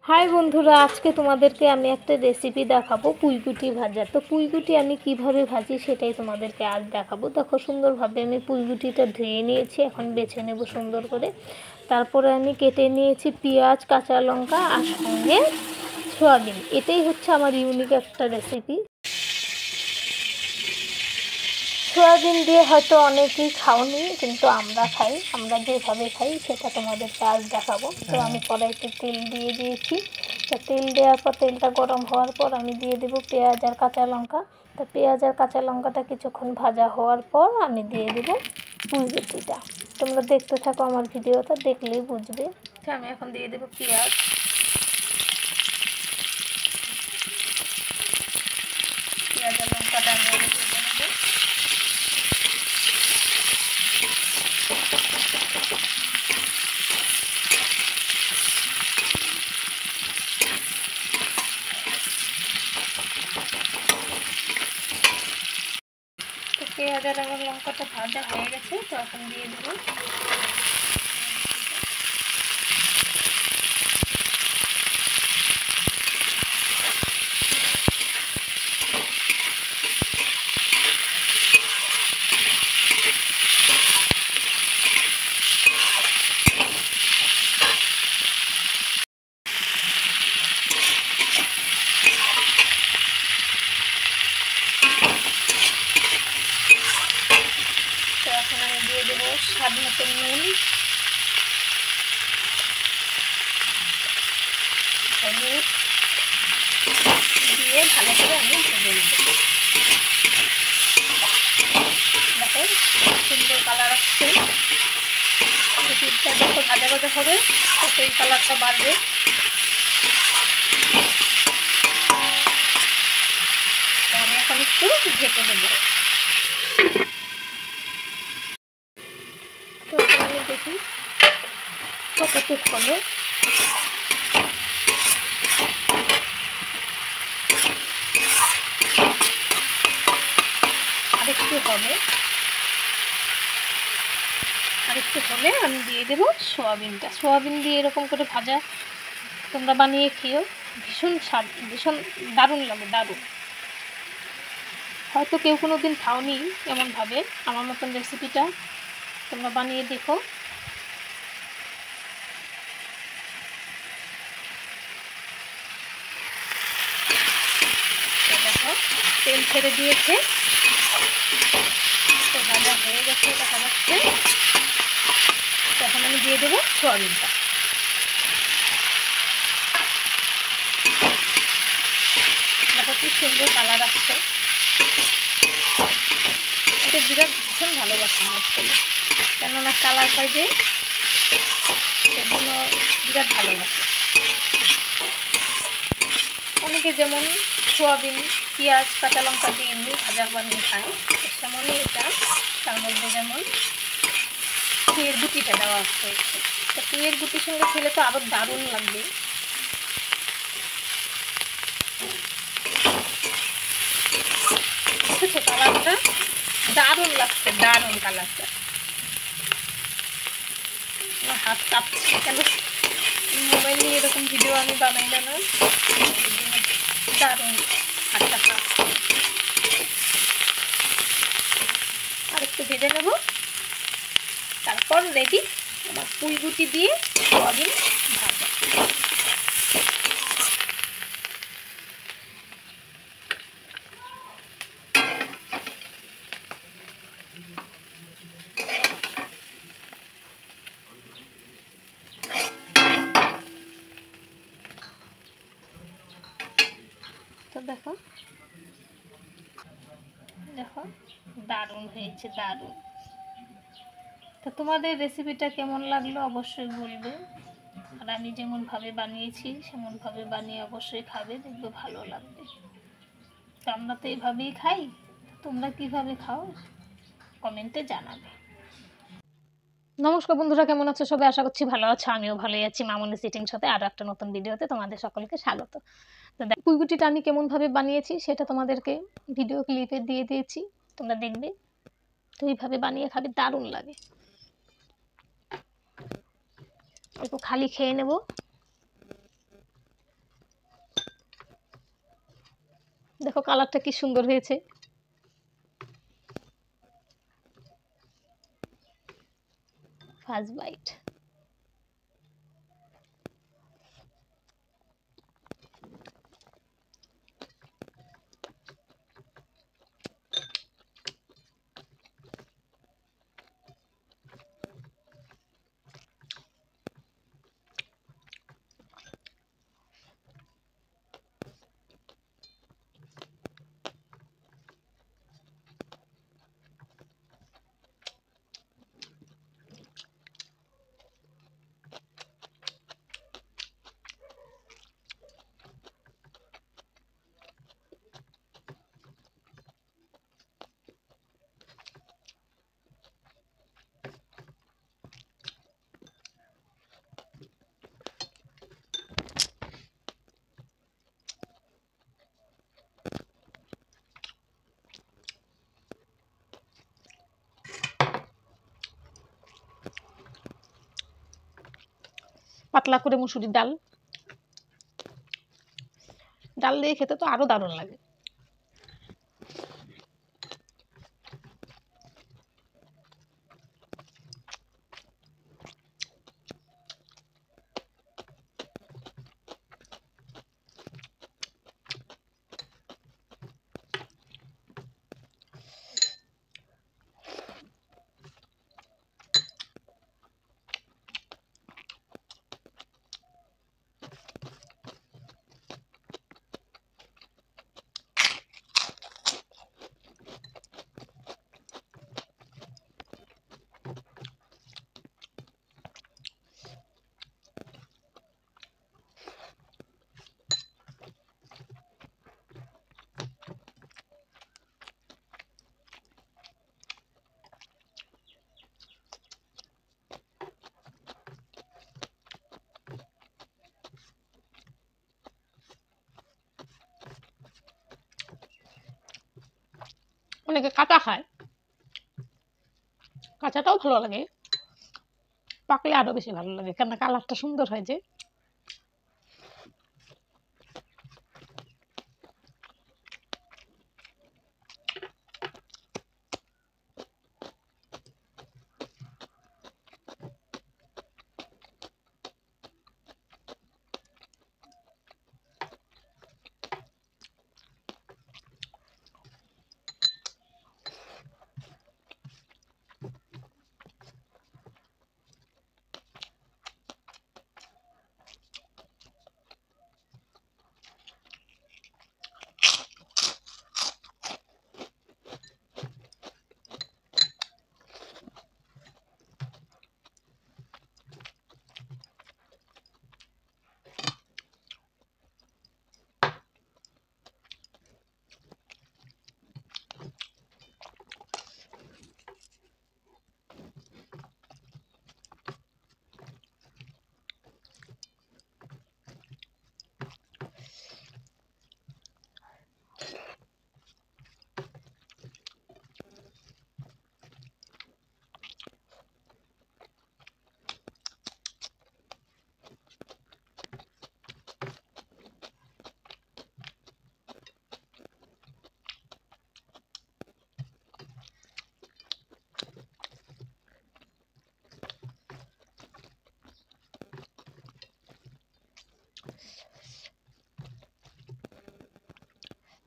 High বন্ধুরা, আজকে তোমাদেরকে আমি একটা রেসিপি দেখাবো পুঁইকুটি ভাজা। তো পুঁইকুটি আমি কিভাবে ভাজি সেটাই তোমাদেরকে আজ দেখাবো। দেখো, সুন্দরভাবে আমি পুঁইকুটিটা ধুয়ে নিয়েছি, এখন বেছে নেব সুন্দর করে। তারপরে আমি কেটে নিয়েছি পেঁয়াজ, কাঁচা লঙ্কা আর সঙ্গে সয়াবিন। এটাই হচ্ছে আমার ইউনিক একটা রেসিপি। সয়াবিন দিয়ে হয়তো অনেকেই খাওনি, কিন্তু আমরা খাই। আমরা যেভাবে খাই সেটা তোমাদেরকে আজ দেখাবো। তো আমি কড়াইতে তেল দিয়ে দিয়েছি। তো তেল দেওয়ার পর তেলটা গরম হওয়ার পর আমি দিয়ে দেবো পেঁয়াজ আর কাঁচা লঙ্কা। তো পেঁয়াজ আর কাঁচা লঙ্কাটা কিছুক্ষণ ভাজা হওয়ার পর আমি দিয়ে দেবো পুঁইকুটিটা। তোমরা দেখতে থাকো, আমার ভিডিওটা দেখলেই বুঝবে। আমি এখন দিয়ে দেবো পেঁয়াজ, পেঁয়াজ আর লঙ্কাটা আমি ভেজে নেবো। তো পেঁয়াজ আর আমার লঙ্কাটা ভাজা হয়ে গেছে, তো এখন দিয়ে দেবো স্বাদ মতো নুন, হলুদ দিয়ে ভালো করে আমি ভেজে নেব। দেখো সুন্দর কালার আসছে। দুধটা যত ভাজা ভাজা হবে তত এই কালারটা বাড়বে। আমি এখন একটু ঢেকে দেবো। তো আমি দেখি কতটুক হলো। আরেকটু হবে, আরেকটু হলে আমি দিয়ে দেবো সোয়াবিনটা। সোয়াবিন দিয়ে এরকম করে ভাজা তোমরা বানিয়ে খেও, ভীষণ স্বাদ, ভীষণ দারুণ লাগে, দারুণ। হয়তো কেউ কোনো দিন খাওনি এমনভাবে আমার মতন রেসিপিটা, তোমরা বানিয়ে দেখো। দেখো তেল ছেড়ে দিয়েছে, তো ভাজা হয়ে গেছে দেখা যাচ্ছে। তখন আমি দিয়ে দেবো সোয়াবিনটা। দেখো কি সুন্দর কালার আসছে। এটা বিরাট ভীষণ ভালোবাসি মাছগুলো, কেননা কালার পাই যে, সেগুলো বিরাট ভালোবাসে। অনেকে যেমন সোয়াবিন, পেঁয়াজ, কাঁচা লঙ্কা দিয়ে এমনি ভাজা বানিয়ে খায়, তেমনই এটা। তার মধ্যে যেমন পুঁইয়ের গুটিটা দেওয়া হয়েছে। তো পুঁইয়ের গুটির সঙ্গে খেলে তো আরও দারুণ লাগবে। দেখেছো কালারটা? দারুণ লাগছে, দারুণ কালারটা। আমার হাত কাঁপছে, কেন মোবাইল নিয়ে এরকম ভিডিও আমি বানাই না। দারুণ হাতটা কাঁপছে। আর একটু ভেজে নেব, তারপর রেডি আমার পুঁইকুটি দিয়ে সোয়াবিন ভাজা। তো দেখো দেখো দারুণ হয়েছে, দারুণ। তো তোমাদের রেসিপিটা কেমন লাগলো অবশ্যই বলবে। আর আমি যেমনভাবে বানিয়েছি সেমনভাবে বানিয়ে অবশ্যই খাবে, দেখবে ভালো লাগবে। তো আমরা তো এইভাবেই খাই, তোমরা কিভাবে খাও কমেন্টে জানাবে। নমস্কার বন্ধুরা, কেমন আছো সবাই? আশা করছি ভালো আছো, আমিও ভালোই আছি। মামনি সিটিং সাথে আরও একটা নতুন ভিডিওতে তোমাদের সকলকে স্বাগত। তো পুঁইকুটিটা আমি কেমনভাবে বানিয়েছি সেটা তোমাদেরকে ভিডিও ক্লিপে দিয়ে দিয়েছি, তোমরা দেখবে। তো এইভাবে বানিয়ে খাবে, দারুণ লাগে। একটু খালি খেয়ে নেব। দেখো কালারটা কি সুন্দর হয়েছে। First bite. পাতলা করে মুসুরির ডাল, ডাল দিয়ে খেতে তো আরো দারুণ লাগে। অনেকে কাঁচা খায়, কাঁচাটাও ভালো লাগে, পাকলে আরো বেশি ভালো লাগে, কেন কালারটা সুন্দর হয় যে।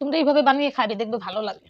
তোমরা এইভাবে বানিয়ে খাবে, দেখবে ভালো লাগে।